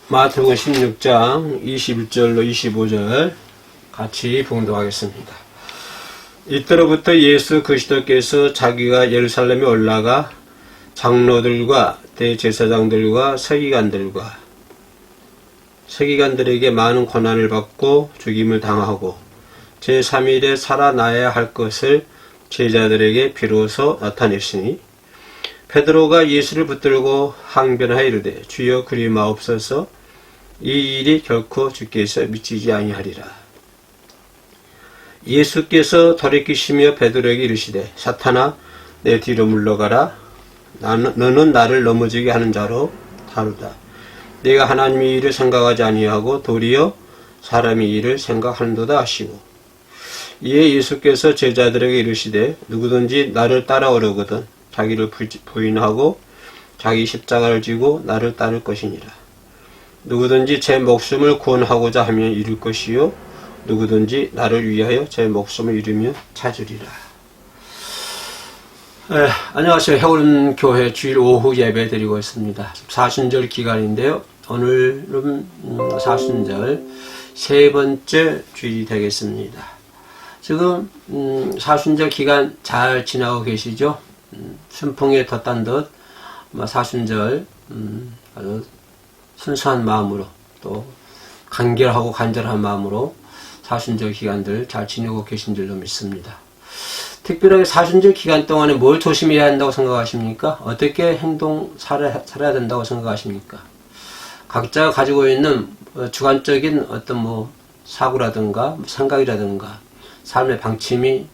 마태복음 16장 21절로 25절 같이 봉독하겠습니다. 이때로부터 예수 그리스도께서 자기가 예루살렘에 올라가 장로들과 대제사장들과 서기관들에게 많은 고난을 받고 죽임을 당하고 제3일에 살아나야 할 것을 제자들에게 비로소 나타냈으니 베드로가 예수를 붙들고 항변하여 이르되 주여 그리 마옵소서 이 일이 결코 주께서 미치지 아니하리라. 예수께서 돌이키시며 베드로에게 이르시되 사탄아 내 뒤로 물러가라. 너는 나를 넘어지게 하는 자로 다루다. 내가 하나님의 일을 생각하지 아니하고 도리어 사람의 일을 생각하는도다 하시고 이에 예수께서 제자들에게 이르시되 누구든지 나를 따라오려거든 자기를 부인하고 자기 십자가를 지고 나를 따를 것이니라. 누구든지 제 목숨을 구원하고자 하면 잃을 것이요 누구든지 나를 위하여 제 목숨을 잃으면 찾으리라. 안녕하세요. 해오른교회 주일 오후 예배 드리고 있습니다. 사순절 기간인데요. 오늘은 사순절 세 번째 주일이 되겠습니다. 지금 사순절 기간 잘 지나고 계시죠? 순풍에 덧단 듯 사순절 아주 순수한 마음으로 또 간결하고 간절한 마음으로 사순절 기간들 잘 지내고 계신 줄로 믿습니다. 특별하게 사순절 기간 동안에 뭘 조심해야 한다고 생각하십니까? 어떻게 살아야 된다고 생각하십니까? 각자가 가지고 있는 주관적인 어떤 사고라든가 생각이라든가 삶의 방침이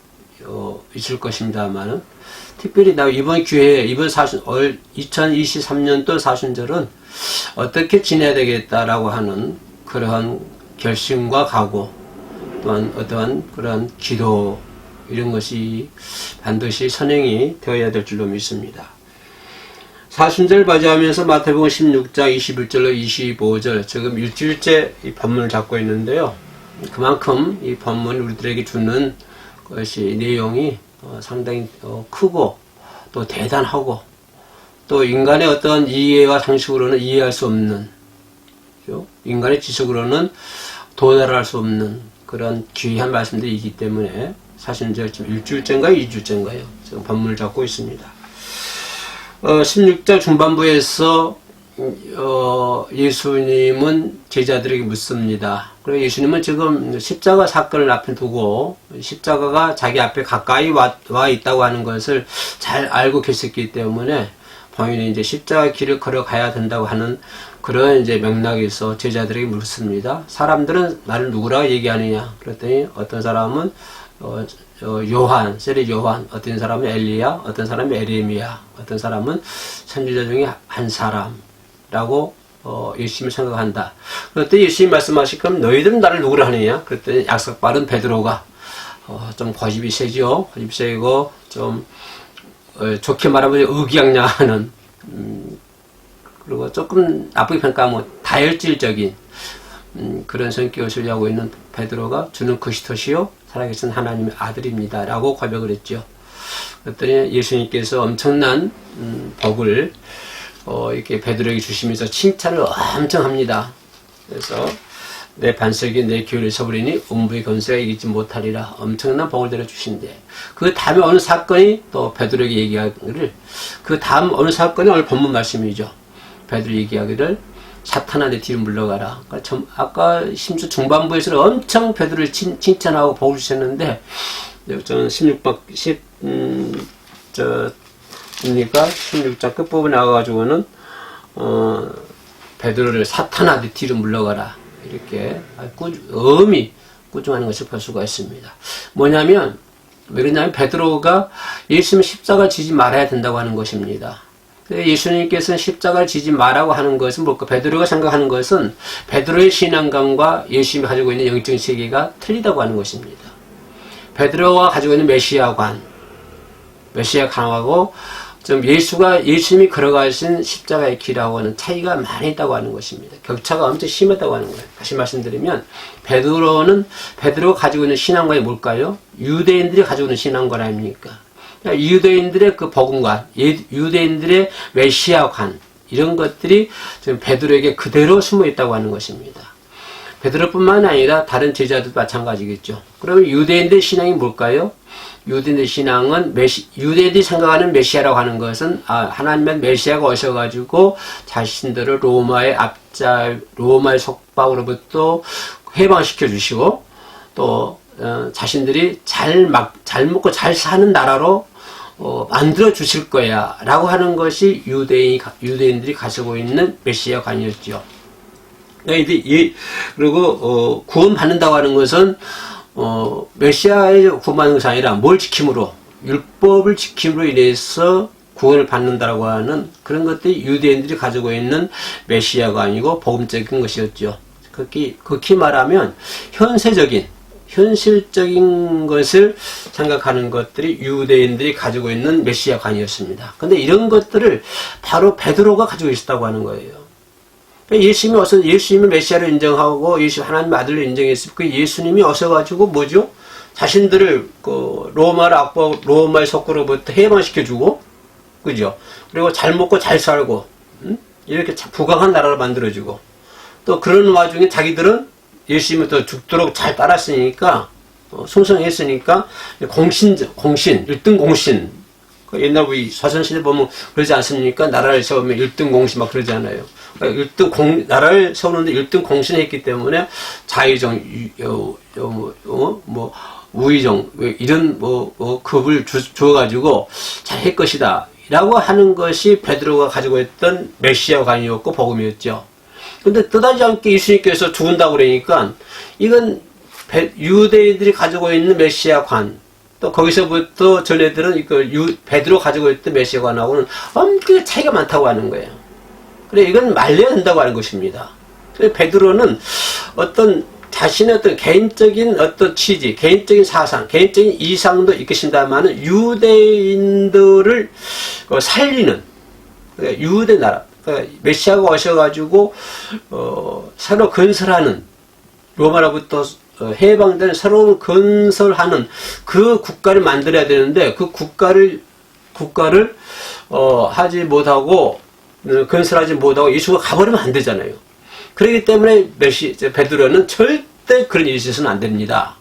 있을 것입니다만은 특별히 이번 기회에 이번 2023년도 사순절은 어떻게 지내야 되겠다라고 하는 그러한 결심과 각오 또한 어떠한 그러한 기도 이런 것이 반드시 선행이 되어야 될 줄로 믿습니다. 사순절 맞이하면서 마태복음 16장 21절로 25절 지금 일주일째 이 본문을 잡고 있는데요. 그만큼 이 본문이 우리들에게 주는 것이 내용이 상당히 크고 또 대단하고 또 인간의 어떤 이해와 상식으로는 이해할 수 없는 인간의 지식으로는 도달할 수 없는 그런 귀한 말씀들이기 때문에 사순절 지금 일주일째인가요? 2주째인가요? 지금 본문을 잡고 있습니다. 16장 중반부에서 예수님은 제자들에게 묻습니다. 그리고 예수님은 지금 십자가 사건을 앞에 두고 십자가가 자기 앞에 가까이 와 있다고 하는 것을 잘 알고 계셨기 때문에 본인이 이제 십자가 길을 걸어가야 된다고 하는 그런 이제 맥락에서 제자들에게 묻습니다. 사람들은 나를 누구라고 얘기하느냐? 그랬더니 어떤 사람은 요한, 세례 요한, 어떤 사람은 엘리야, 어떤 사람은 에레미야, 어떤 사람은 선지자 중에 한 사람라고 예수님을 생각한다. 그랬더니 예수님이 말씀하실 그럼 너희들은 나를 누구라 하느냐? 그랬더니 약삭빠른 베드로가 좀 고집이 세죠. 고집이 세고 좀 좋게 말하면 의기양양하는 그리고 조금 나쁘게 평가하면 다혈질적인 그런 성격을 소유하고 있는 베드로가 주는 그리스도시요 살아계신 하나님의 아들입니다 라고 고백을 했죠. 그랬더니 예수님께서 엄청난 복을 이렇게 베드로에게 주시면서 칭찬을 엄청 합니다. 그래서 내 반석이 내 교회를 서버리니 음부의 권세가 이기지 못하리라 엄청난 복을 내려주신대. 그 다음에 어느 사건이 또 베드로에게 얘기하기를 그 다음 어느 사건이 오늘 본문 말씀이죠. 베드로 얘기하기를 사탄아 내 뒤로 물러가라. 아까 심지어 중반부에서는 엄청 베드로를 칭찬하고 복을 주셨는데 저는 16장 끝부분에 나와가지고는 베드로를 사탄아 내 뒤로 물러가라 이렇게 엄히 꾸중하는 것을 볼 수가 있습니다. 뭐냐면 왜 그러냐면 베드로가 예수님 십자가 지지 말아야 된다고 하는 것입니다. 예수님께서는 십자가를 지지 말라고 하는 것은 뭘까? 베드로가 생각하는 것은 베드로의 신앙관과 예수님이 가지고 있는 영적인 세계가 틀리다고 하는 것입니다. 베드로가 가지고 있는 메시아관하고 좀 예수님이 걸어가신 십자가의 길하고는 차이가 많이 있다고 하는 것입니다. 격차가 엄청 심하다고 하는 거예요. 다시 말씀드리면 베드로가 가지고 있는 신앙관이 뭘까요? 유대인들이 가지고 있는 신앙관 아닙니까? 유대인들의 그 복음관, 유대인들의 메시아관, 이런 것들이 지금 베드로에게 그대로 숨어 있다고 하는 것입니다. 베드로뿐만 아니라 다른 제자들도 마찬가지겠죠. 그러면 유대인들의 신앙이 뭘까요? 유대인의 신앙은 유대인들이 생각하는 메시아라고 하는 것은 하나님의 메시아가 오셔가지고 자신들을 로마의 속박으로부터 해방시켜 주시고 또 자신들이 잘 먹고 잘 사는 나라로 만들어 주실 거야 라고 하는 것이 유대인들이 가지고 있는 메시아관이었죠. 그리고 구원받는다고 하는 것은 메시아의 구원받는 것이 아니라 뭘 지킴으로, 율법을 지킴으로 인해서 구원을 받는다라고 하는 그런 것들이 유대인들이 가지고 있는 메시아가 아니고 복음적인 것이었죠. 극히 말하면 현실적인 것을 생각하는 것들이 유대인들이 가지고 있는 메시아관이었습니다. 근데 이런 것들을 바로 베드로가 가지고 있었다고 하는 거예요. 예수님이 와서 예수님을 메시아를 인정하고 예수님 하나님의 아들로 인정했을 그 예수님이 오셔가지고 뭐죠? 자신들을 로마의 속구로부터 해방시켜주고, 그죠? 그리고 잘 먹고 잘 살고, 이렇게 부강한 나라를 만들어주고, 또 그런 와중에 자기들은 예수님을 더 죽도록 잘 따랐으니까, 충성했으니까 공신, 1등 공신. 옛날 우리 조선시대 보면 그러지 않습니까? 나라를 세우면 1등 공신 막 그러잖아요. 나라를 세우는데 1등 공신했기 때문에 자의정, 우의정, 이런 급을 줘가지고 잘 할 것이다. 라고 하는 것이 베드로가 가지고 있던 메시아관이었고 복음이었죠. 근데 뜻하지 않게 예수님께서 죽은다고 그러니까 이건 유대인들이 가지고 있는 메시아관, 또 거기서부터 전애들은 베드로 가지고 있던 메시아관하고는 엄청나게 차이가 많다고 하는 거예요. 그래, 이건 말려야 된다고 하는 것입니다. 그래서 베드로는 자신의 개인적인 취지, 개인적인 사상, 개인적인 이상도 있겠습니다만 유대인들을 살리는, 그러니까 유대 나라, 그러니까 메시아가 오셔가지고, 새로 건설하는, 로마로부터 해방된 새로운 건설하는 그 국가를 만들어야 되는데 그 국가를 하지 못하고 건설하지 못하고 예수가 가버리면 안 되잖아요. 그렇기 때문에 베드로는 절대 그런 일이 있어서는 안 됩니다.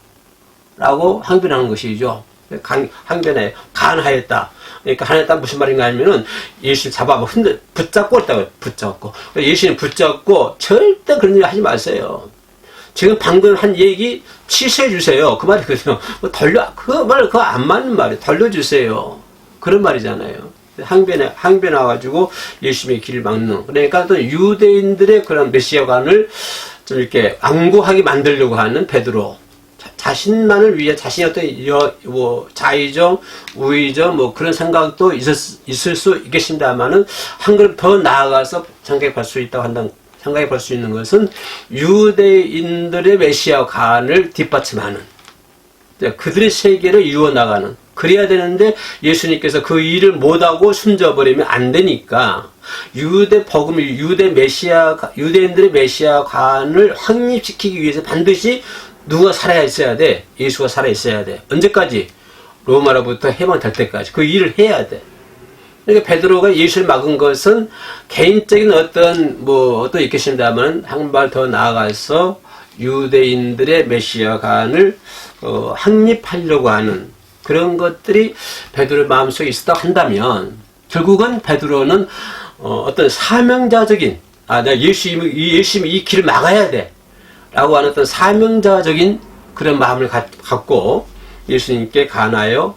라고 항변하는 것이죠. 항변해요. 간하였다. 그러니까 하나였다 무슨 말인가 하면은 예수를 잡아 붙잡고 있다고요. 붙잡고. 예수님 붙잡고 절대 그런 일 하지 마세요. 지금 방금 한 얘기 취소해 주세요. 그 말이거든요. 그거 안 맞는 말이에요. 돌려주세요. 그런 말이잖아요. 항변해가지고 예수님의 길을 막는. 그러니까 또 유대인들의 그런 메시아관을 좀 이렇게 완고하게 만들려고 하는 베드로. 자신만을 위해 자신의 자의적, 우의적, 그런 생각도 있을 수 있겠습니다만은, 한 걸음 더 나아가서 생각해 볼 수 있는 것은 유대인들의 메시아관을 뒷받침하는, 그들의 세계를 이루어나가는, 그래야 되는데 예수님께서 그 일을 못하고 숨져버리면 안 되니까 유대인들의 메시아관을 확립시키기 위해서 반드시 누가 살아야 있어야 돼? 예수가 살아 있어야 돼. 언제까지? 로마로부터 해방될 때까지 그 일을 해야 돼. 그러니까 베드로가 예수를 막은 것은 개인적인 어떤 있겠습니다만 한 발 더 나아가서 유대인들의 메시아관을 확립하려고 하는 그런 것들이 베드로의 마음속에 있었다고 한다면 결국은 베드로는 어떤 사명자적인 내가 예수님이 이 길을 막아야 돼 라고 하는 어떤 사명자적인 그런 마음을 갖고 예수님께 간하여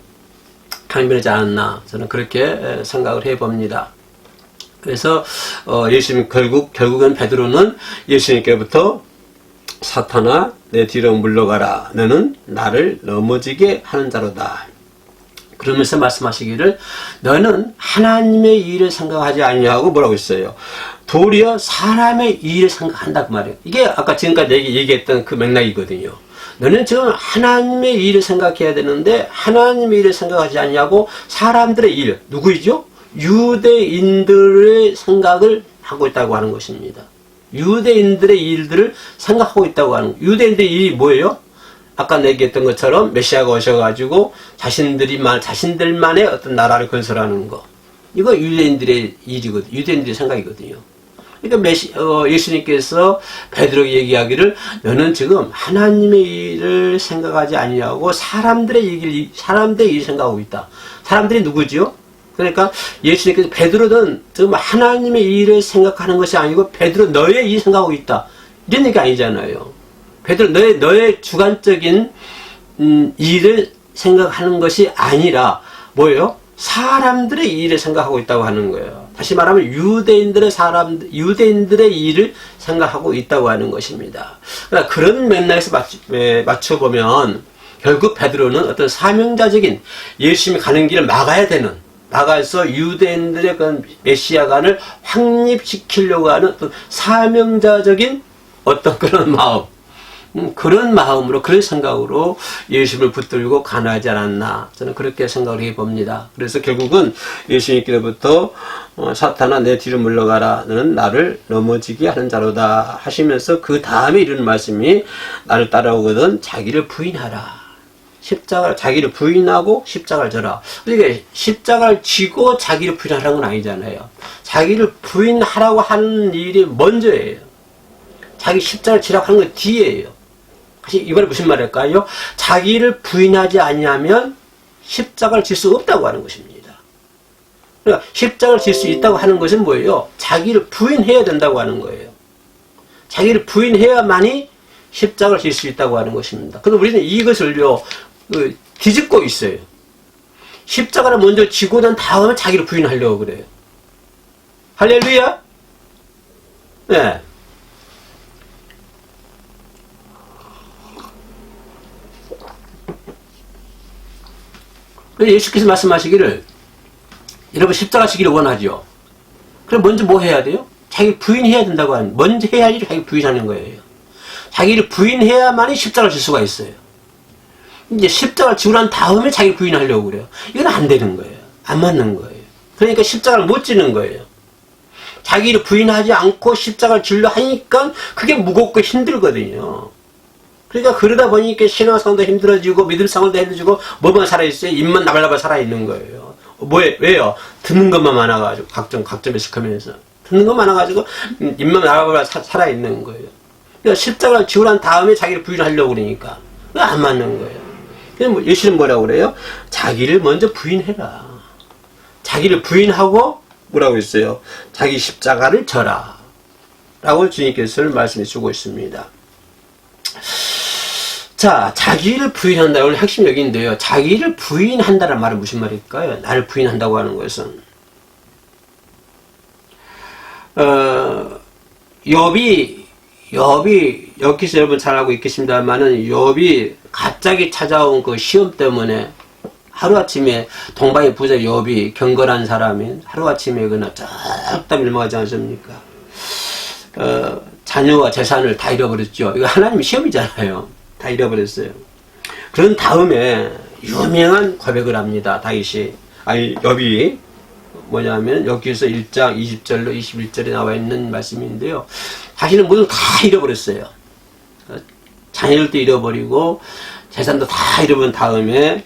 항변하지 않았나 저는 그렇게 생각을 해봅니다. 그래서 예수님 결국은 베드로는 예수님께부터 사탄아 내 뒤로 물러가라 너는 나를 넘어지게 하는 자로다. 그러면서 말씀하시기를 너는 하나님의 일을 생각하지 아니하고 뭐라고 했어요? 도리어 사람의 일을 생각한다 그 말이에요. 이게 아까 지금까지 얘기했던 그 맥락이거든요. 너는 지금 하나님의 일을 생각해야 되는데 하나님의 일을 생각하지 않냐고 사람들의 일, 누구이죠? 유대인들의 생각을 하고 있다고 하는 것입니다. 유대인들의 일들을 생각하고 있다고 하는 거예요. 유대인들의 일이 뭐예요? 아까 얘기했던 것처럼 메시아가 오셔가지고 자신들만의 어떤 나라를 건설하는 거. 이거 유대인들의 일이거든요. 유대인들의 생각이거든요. 그러니까 예수님께서 베드로에게 얘기하기를 너는 지금 하나님의 일을 생각하지 아니하고 사람들의 일을 생각하고 있다. 사람들이 누구지요? 그러니까 예수님께서 베드로는 지금 하나님의 일을 생각하는 것이 아니고 베드로 너의 일 생각하고 있다. 이런 얘기 아니잖아요. 베드로 너의 주관적인 일을 생각하는 것이 아니라 뭐예요? 사람들의 일을 생각하고 있다고 하는 거예요. 다시 말하면 유대인들의 일을 생각하고 있다고 하는 것입니다. 그러니까 그런 맥락에서 맞춰보면 결국 베드로는 어떤 사명자적인 예수님이 가는 길을 막아서 유대인들의 그 메시아관을 확립시키려고 하는 어떤 사명자적인 어떤 그런 마음, 그런 마음으로, 그런 생각으로 예수님을 붙들고 간하지 않았나. 저는 그렇게 생각을 해봅니다. 그래서 결국은 예수님께로부터 사탄아 내 뒤로 물러가라. 너는 나를 넘어지게 하는 자로다. 하시면서 그 다음에 이르는 말씀이 나를 따라오거든 자기를 부인하라. 자기를 부인하고 십자가를 져라. 그러니까 십자가를 지고 자기를 부인하라는 건 아니잖아요. 자기를 부인하라고 하는 일이 먼저예요. 자기 십자가를 지라고 하는 건 뒤에예요. 이번에 무슨 말일까요? 자기를 부인하지 않으면 십자가를 질 수 없다고 하는 것입니다. 그러니까 십자가를 질 수 있다고 하는 것은 뭐예요? 자기를 부인해야 된다고 하는 거예요. 자기를 부인해야만이 십자가를 질 수 있다고 하는 것입니다. 그런데 우리는 이것을요, 뒤집고 있어요. 십자가를 먼저 지고 난 다음에 자기를 부인하려고 그래요. 할렐루야? 네. 예수께서 말씀하시기를 여러분 십자가 지기를 원하죠. 그럼 먼저 뭐 해야 돼요? 자기를 부인해야 된다고 하는, 먼저 해야지 자기를 부인하는 거예요. 자기를 부인해야만이 십자가를 질 수가 있어요. 이제 십자가를 지고 난 다음에 자기를 부인하려고 그래요. 이건 안 되는 거예요. 안 맞는 거예요. 그러니까 십자가를 못 지는 거예요. 자기를 부인하지 않고 십자가를 지려 하니까 그게 무겁고 힘들거든요. 그러니까 그러다 보니까 신앙생활도 힘들어지고 믿음생활도 힘들어지고 뭐만 살아있어요? 입만 나발나발 살아있는 거예요. 왜요? 듣는 것만 많아가지고 각종 매스컴에서 듣는 것 많아가지고 입만 나발나발 살아있는 거예요. 그러니까 십자가를 지고 난 다음에 자기를 부인하려고 그러니까 그게 안 맞는 거예요. 그래서 예수는 뭐라고 그래요? 자기를 먼저 부인해라. 자기를 부인하고 뭐라고 했어요? 자기 십자가를 져라 라고 주님께서는 말씀해 주고 있습니다. 자, 자기를 부인한다. 오늘 핵심 여기인데요. 자기를 부인한다는 말은 무슨 말일까요? 나를 부인한다고 하는 것은 욥이 여기서 여러분 잘 알고 있겠습니다만은 욥이 갑자기 찾아온 그 시험 때문에 하루아침에 동방의 부자 욥이 경건한 사람인 하루아침에 그나 쫙다 멸망하지 않습니까? 자녀와 재산을 다 잃어버렸죠. 이거 하나님의 시험이잖아요. 다 잃어버렸어요. 그런 다음에 유명한 고백을 합니다. 욥이 뭐냐면 여기서 1장 20절로 21절에 나와 있는 말씀인데요. 자신은 모두 다 잃어버렸어요. 자녀들도 잃어버리고 재산도 다 잃어버린 다음에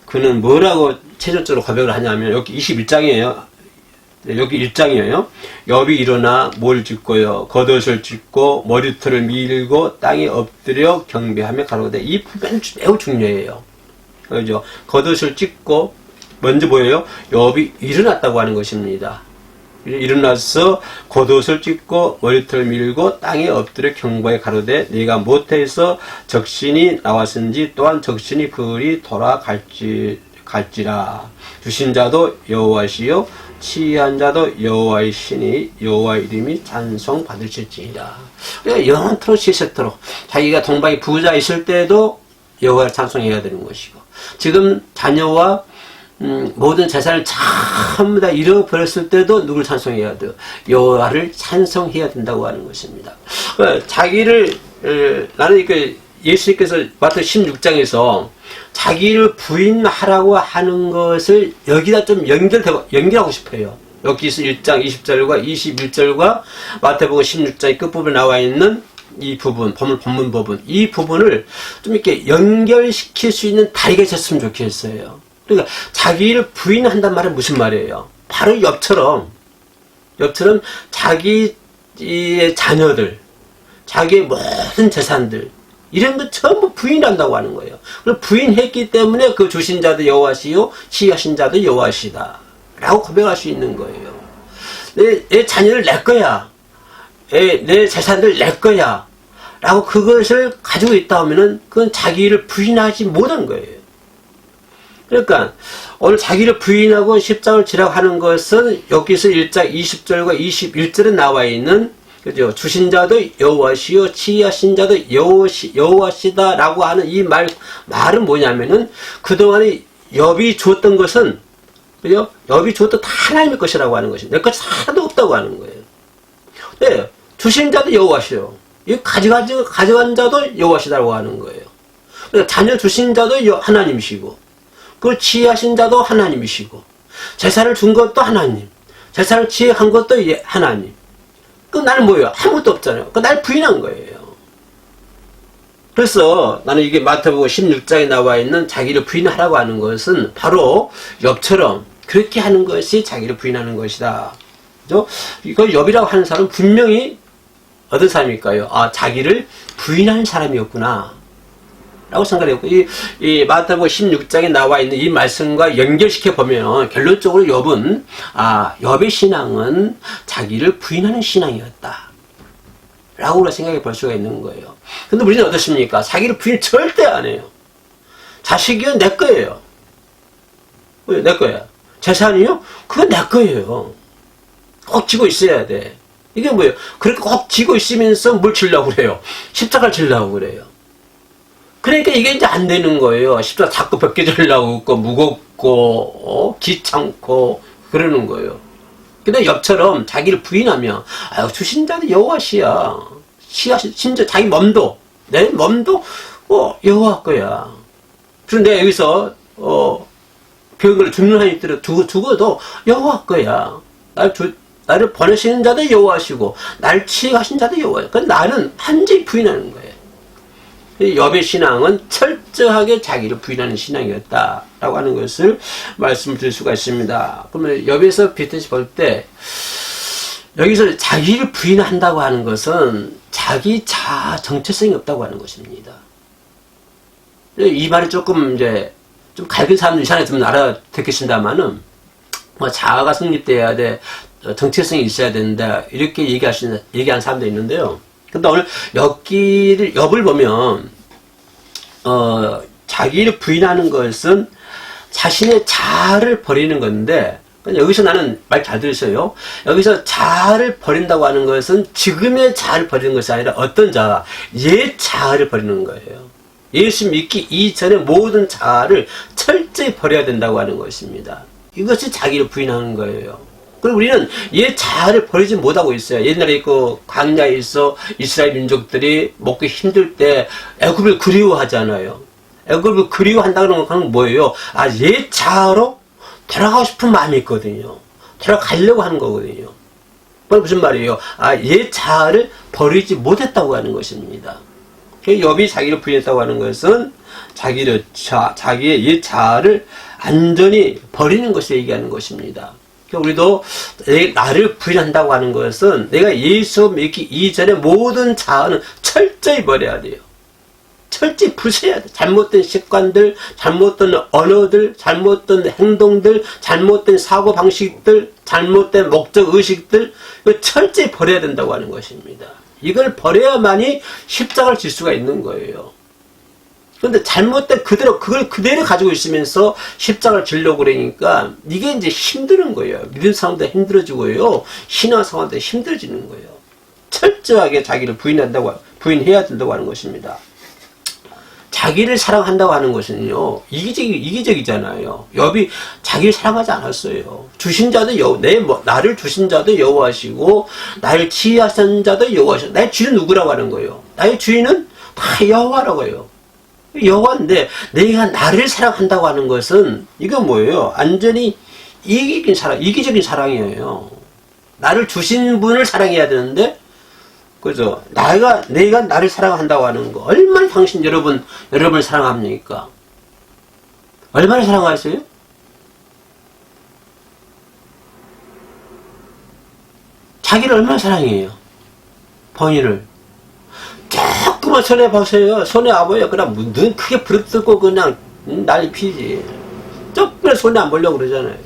그는 뭐라고 최종적으로 고백을 하냐면 여기 21장이에요. 여기 1장이에요. 욥이 일어나 뭘 짓고요. 겉옷을 찢고 머리털을 밀고 땅에 엎드려 경배하며 가로되 이 부분은 매우 중요해요. 그죠? 겉옷을 찢고 먼저 뭐예요? 욥이 일어났다고 하는 것입니다. 일어나서 겉옷을 찢고 머리털을 밀고 땅에 엎드려 경배하며 가로되 네가 못해서 적신이 나왔은지 또한 적신이 그리 돌아갈지라 주신 자도 여호와시요 치유한 자도 여호와의 신이 여호와의 이름이 찬송 받으실지니라. 영원토록 실세토록 자기가 동방의 부자 있을 때도 여호와를 찬송해야 되는 것이고 지금 자녀와 모든 재산을 전부 다 잃어버렸을 때도 누굴 찬송해야 돼요? 여호와를 찬송해야 된다고 하는 것입니다. 자기를 나는 예수님께서 마태복음 16장에서 자기를 부인하라고 하는 것을 여기다 좀 연결하고 싶어요. 여기서 1장 20절과 21절과 마태복음 16장의 끝부분에 나와 있는 이 부분, 본문 부분, 이 부분을 좀 이렇게 연결시킬 수 있는 다리가 있었으면 좋겠어요. 그러니까 자기를 부인한단 말은 무슨 말이에요? 바로 욥처럼 자기의 자녀들, 자기의 모든 재산들 이런 거 전부 부인한다고 하는 거예요. 그리고 부인했기 때문에 그 주신 자도 여호와시요 취하신 자도 여호와시다 라고 고백할 수 있는 거예요. 내 자녀를 내 거야, 내 재산들 내 거야 라고 그것을 가지고 있다 하면은 그건 자기를 부인하지 못한 거예요. 그러니까 오늘 자기를 부인하고 십자가를 지라고 하는 것은 여기서 1장 20절과 21절에 나와 있는, 그죠? 주신 자도 여호와시요 치하신 자도 여호와시다라고 하는 이 말은 뭐냐면은 그동안에 욥이 줬던 것은, 그죠? 욥이 줬던 다 하나님의 것이라고 하는 것이 내 것 하나도 없다고 하는 거예요. 네, 주신 자도 여호와시요, 이 가져간 자도 여호와시다라고 하는 거예요. 그러니까 자녀 주신 자도 하나님이시고, 그걸 지혜하신 자도 하나님이시고, 재산을 준 것도 하나님, 재산을 지혜한 것도 하나님. 그 나는 뭐예요? 아무것도 없잖아요. 그 날 부인한 거예요. 그래서 나는 이게 마태복음 16장에 나와 있는 자기를 부인하라고 하는 것은 바로 욥처럼 그렇게 하는 것이 자기를 부인하는 것이다. 그죠? 이거 욥이라고 하는 사람은 분명히 어떤 사람일까요? 아, 자기를 부인하는 사람이었구나 라고 생각했고, 이 마태복음 16장에 나와 있는 이 말씀과 연결시켜 보면 결론적으로 욥은, 욥의 신앙은 자기를 부인하는 신앙이었다 라고 우리가 생각해 볼 수가 있는 거예요. 근데 우리는 어떻습니까? 자기를 부인 절대 안 해요. 자식이요? 내 거예요. 왜? 내 거야. 재산이요? 그건 내 거예요. 꼭 쥐고 있어야 돼. 이게 뭐예요? 그렇게 꼭 쥐고 있으면서 뭘 지려고 그래요? 십자가를 지려고 그래요. 그러니까 이게 이제 안 되는 거예요. 십자가 자꾸 벗겨지려고 했고, 무겁고, 귀찮고, 그러는 거예요. 근데 욥처럼 자기를 부인하면, 주신 자도 여호와시야. 심지어 자기 몸도, 내 몸도, 여호와 거야. 그런데 여기서, 병을 죽는 한이 있더라도 죽어도 여호와 거야. 나를 보내시는 자도 여호와시고, 날 치하신 자도 여호와야. 그러니까 나는 완전히 부인하는 거예요. 욥의 신앙은 철저하게 자기를 부인하는 신앙이었다라고 하는 것을 말씀을 드릴 수가 있습니다. 그러면 욥에서 비슷히 볼 때 여기서 자기를 부인한다고 하는 것은 자기 자아 정체성이 없다고 하는 것입니다. 이 말이 조금 이제 좀 갈긴 사람들 이상하게 좀 알아듣겠습니다만은, 뭐 자아가 성립돼야 돼, 정체성이 있어야 된다 이렇게 얘기한 사람도 있는데요. 근데 오늘 욥을 보면, 자기를 부인하는 것은 자신의 자아를 버리는 건데, 여기서 나는 말 잘 들으세요. 여기서 자아를 버린다고 하는 것은 지금의 자아를 버리는 것이 아니라 어떤 자아? 옛 자아를 버리는 거예요. 예수 믿기 이전의 모든 자아를 철저히 버려야 된다고 하는 것입니다. 이것이 자기를 부인하는 거예요. 그리고 우리는 옛 자아를 버리지 못하고 있어요. 옛날에 그 광야에 있어 이스라엘 민족들이 먹기 힘들 때 애굽을 그리워하잖아요. 애굽을 그리워한다는 건 뭐예요? 옛 자아로 돌아가고 싶은 마음이 있거든요. 돌아가려고 하는 거거든요. 그건 무슨 말이에요? 옛 자아를 버리지 못했다고 하는 것입니다. 욥이 자기를 부인했다고 하는 것은 자기의 옛 자아를 완전히 버리는 것을 얘기하는 것입니다. 우리도 나를 부인한다고 하는 것은 내가 예수 믿기 이전에 모든 자아는 철저히 버려야 돼요. 철저히 부숴야 돼. 잘못된 습관들, 잘못된 언어들, 잘못된 행동들, 잘못된 사고방식들, 잘못된 목적 의식들, 이거 철저히 버려야 된다고 하는 것입니다. 이걸 버려야만이 십자가를 질 수가 있는 거예요. 그런데 잘못된 그걸 그대로 가지고 있으면서 십자가를 지려고 그러니까 이게 이제 힘드는 거예요. 믿음 상황도 힘들어지고요. 신앙 상황도 힘들어지는 거예요. 철저하게 자기를 부인해야 된다고 하는 것입니다. 자기를 사랑한다고 하는 것은요, 이기적이잖아요. 욥이 자기를 사랑하지 않았어요. 주신 자도 나를 주신 자도 여호와시고, 나를 지혜하신 자도 여호와시고, 나의 주인은 누구라고 하는 거예요? 나의 주인은 다 여호와라고 해요. 여호와인데 내가 나를 사랑한다고 하는 것은 이건 뭐예요? 완전히 이기적인 사랑이에요. 나를 주신 분을 사랑해야 되는데, 그죠? 내가 나를 사랑한다고 하는 거 얼마나 여러분을 사랑합니까? 얼마나 사랑하세요? 자기를 얼마나 사랑해요? 본인을. 조금만 손해 보세요. 손해 와봐요. 그냥 눈 크게 부릅뜨고 그냥 난리 피지. 조금만 손해 안 보려고 그러잖아요.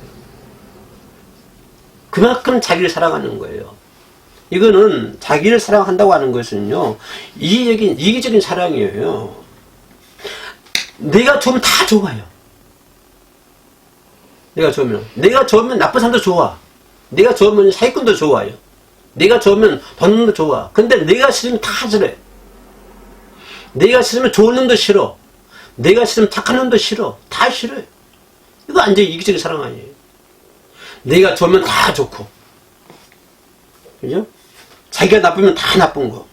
그만큼 자기를 사랑하는 거예요. 이거는 자기를 사랑한다고 하는 것은요, 이기적인 사랑이에요. 내가 좋으면 다 좋아요. 내가 좋으면 나쁜 사람도 좋아. 내가 좋으면 사기꾼도 좋아요. 내가 좋으면 돈 놈도 좋아. 근데 내가 싫으면 다 싫어요. 내가 싫으면 좋은 놈도 싫어. 내가 싫으면 착한 놈도 싫어. 다 싫어요. 이거 완전 이기적인 사랑 아니에요. 내가 좋으면 다 좋고. 그죠? 자기가 나쁘면 다 나쁜 거.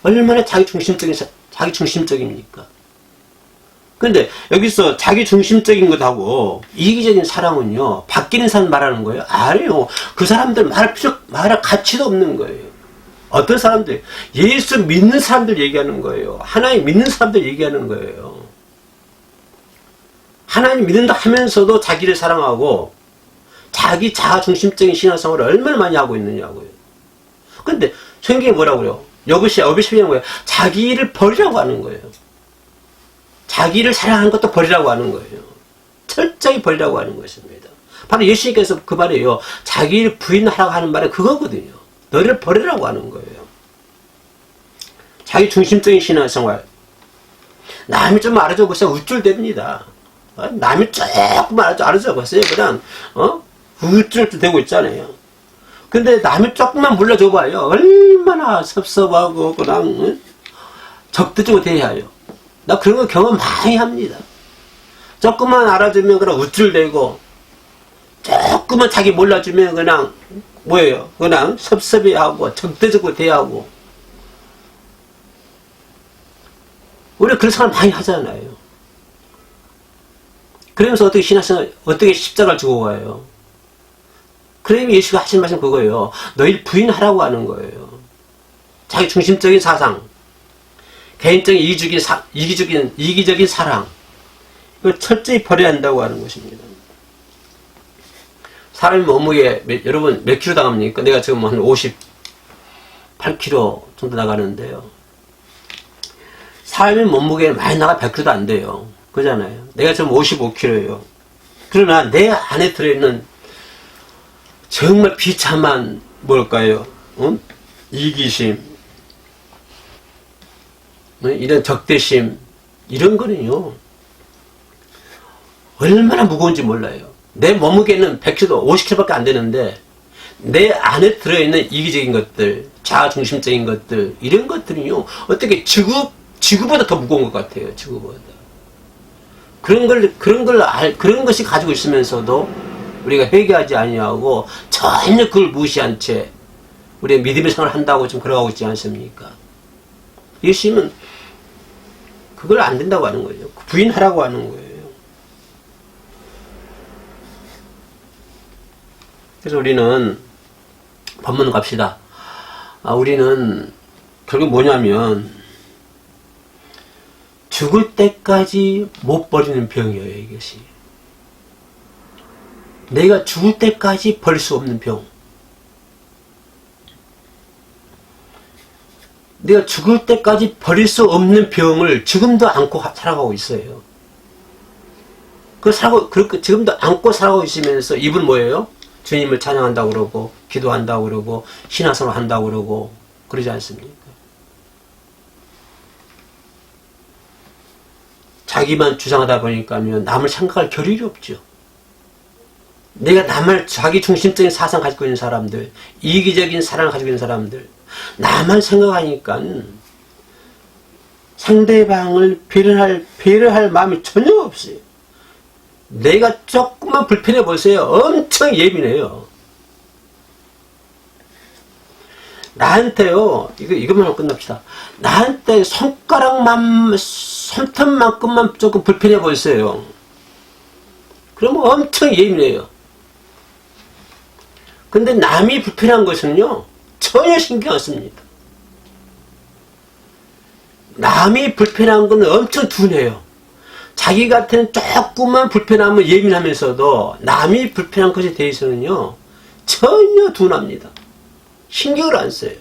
얼마나 자기 중심적입니까? 근데 여기서 자기 중심적인 것하고 이기적인 사랑은요, 바뀌는 사람 말하는 거예요? 아니요. 그 사람들 말할 가치도 없는 거예요. 어떤 사람들, 예수 믿는 사람들 얘기하는 거예요. 하나님 믿는 사람들 얘기하는 거예요. 하나님 믿는다 하면서도 자기를 사랑하고 자기 자아 중심적인 신앙생활을 얼마나 많이 하고 있느냐고요. 근데 성경이 뭐라고 그래요? 여비시비는 뭐예요? 자기를 버리라고 하는 거예요. 자기를 사랑하는 것도 버리라고 하는 거예요. 철저히 버리라고 하는 것입니다. 바로 예수님께서 그 말이에요. 자기를 부인하라고 하는 말은 그거거든요. 너를 버리라고 하는 거예요. 자기 중심적인 신앙생활. 남이 좀 알아줘 보세요. 우쭐댑니다. 남이 조금만 알아줘 보세요. 그냥 우쭐대고 있잖아요. 근데 남이 조금만 몰라줘 봐요. 얼마나 섭섭하고 그냥 적대적으로 대해요. 나 그런 거 경험 많이 합니다. 조금만 알아주면 그냥 우쭐대고, 조금만 자기 몰라주면 그냥 뭐예요? 그냥 섭섭해하고 적대적으로 대하고. 우리가 그런 생활 많이 하잖아요. 그러면서 어떻게 십자가를 지고 가요? 그러면 예수가 하신 말씀 그거예요. 너희를 부인하라고 하는 거예요. 자기 중심적인 사상, 개인적인 이기적인 사랑, 이걸 철저히 버려야 한다고 하는 것입니다. 사람이 몸무게, 여러분 몇 킬로 나갑니까? 내가 지금 한 58kg 정도 나가는데요. 사람이 몸무게는 많이 나가 100kg도 안 돼요. 그잖아요. 내가 지금 55kg예요. 그러나 내 안에 들어있는 정말 비참한 뭘까요? 이기심, 이런 적대심, 이런 거는요, 얼마나 무거운지 몰라요. 내 몸무게는 100kg, 50kg밖에 안 되는데 내 안에 들어있는 이기적인 것들, 자아중심적인 것들, 이런 것들은요, 어떻게 지구보다 더 무거운 것 같아요. 지구보다. 그런 것이 가지고 있으면서도 우리가 회개하지 아니하고 전혀 그걸 무시한 채 우리의 믿음의 생활을 한다고 지금 걸어가고 있지 않습니까? 예수님은 그걸 안 된다고 하는 거예요. 부인하라고 하는 거예요. 그래서 우리는 본문 갑시다. 우리는 결국 뭐냐면 죽을 때까지 못 버리는 병이에요. 이것이. 내가 죽을 때까지 버릴 수 없는 병. 내가 죽을 때까지 버릴 수 없는 병을 지금도 안고 살아가고 있어요. 지금도 안고 살아가고 있으면서 입은 뭐예요? 주님을 찬양한다고 그러고, 기도한다고 그러고, 신앙생활 한다고 그러고, 그러지 않습니까? 자기만 주장하다 보니까 남을 생각할 겨를이 없죠. 내가 자기 중심적인 사상 가지고 있는 사람들, 이기적인 사랑을 가지고 있는 사람들, 나만 생각하니까 상대방을 배려할 마음이 전혀 없어요. 내가 조금만 불편해 보세요. 엄청 예민해요. 나한테요, 이것만 하고 끝납시다. 나한테 손톱만큼만 조금 불편해 보세요. 그러면 엄청 예민해요. 근데 남이 불편한 것은요, 전혀 신경 안 씁니다. 남이 불편한 건 엄청 둔해요. 자기 같은 조금만 불편하면 예민하면서도 남이 불편한 것에 대해서는요, 전혀 둔합니다. 신경을 안 써요.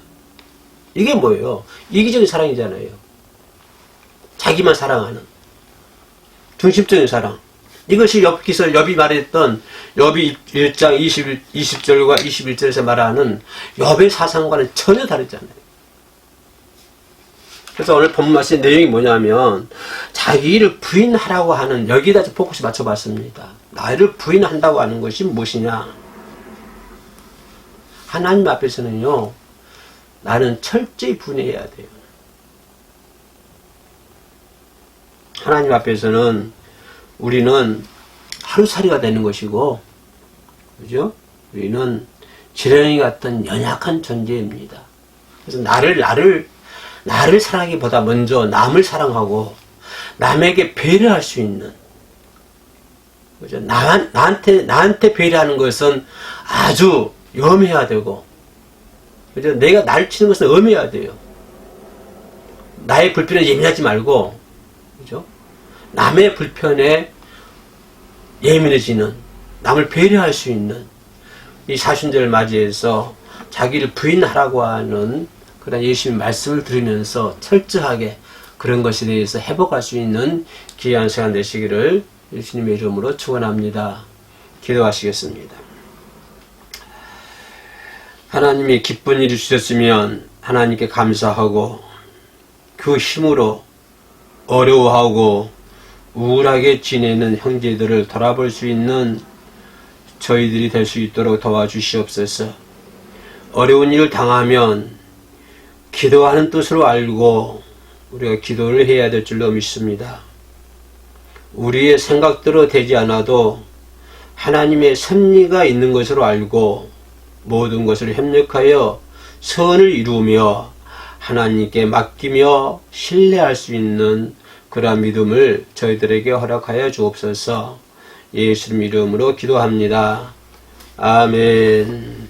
이게 뭐예요? 이기적인 사랑이잖아요. 자기만 사랑하는 중심적인 사랑. 이것이 엽기서 엽이 말했던 엽이 1장 20절과 21절에서 말하는 엽의 사상과는 전혀 다르잖아요. 그래서 오늘 본 말씀의 내용이 뭐냐면 자기를 부인하라고 하는, 여기다 포커스 맞춰봤습니다. 나를 부인한다고 하는 것이 무엇이냐? 하나님 앞에서는요, 나는 철저히 분해해야 돼요. 하나님 앞에서는 우리는 하루살이가 되는 것이고, 그죠? 우리는 지렁이 같은 연약한 존재입니다. 그래서 나를 사랑하기보다 먼저 남을 사랑하고 남에게 배려할 수 있는, 그죠? 나한테 배려하는 것은 아주 염해야 되고, 그죠? 내가 날 치는 것은 엄해야 돼요. 나의 불편에 예민하지 말고, 그죠? 남의 불편에 예민해지는, 남을 배려할 수 있는 이 사순절을 맞이해서 자기를 부인하라고 하는 그런 예수님의 말씀을 들으면서 철저하게 그런 것에 대해서 회복할 수 있는 귀한 시간 되시기를 예수님의 이름으로 축원합니다. 기도하시겠습니다. 하나님이 기쁜 일을 주셨으면 하나님께 감사하고 그 힘으로 어려워하고 우울하게 지내는 형제들을 돌아볼 수 있는 저희들이 될 수 있도록 도와주시옵소서. 어려운 일을 당하면 기도하는 뜻으로 알고 우리가 기도를 해야 될 줄로 믿습니다. 우리의 생각대로 되지 않아도 하나님의 섭리가 있는 것으로 알고 모든 것을 협력하여 선을 이루며 하나님께 맡기며 신뢰할 수 있는 그러한 믿음을 저희들에게 허락하여 주옵소서. 예수님 이름으로 기도합니다. 아멘.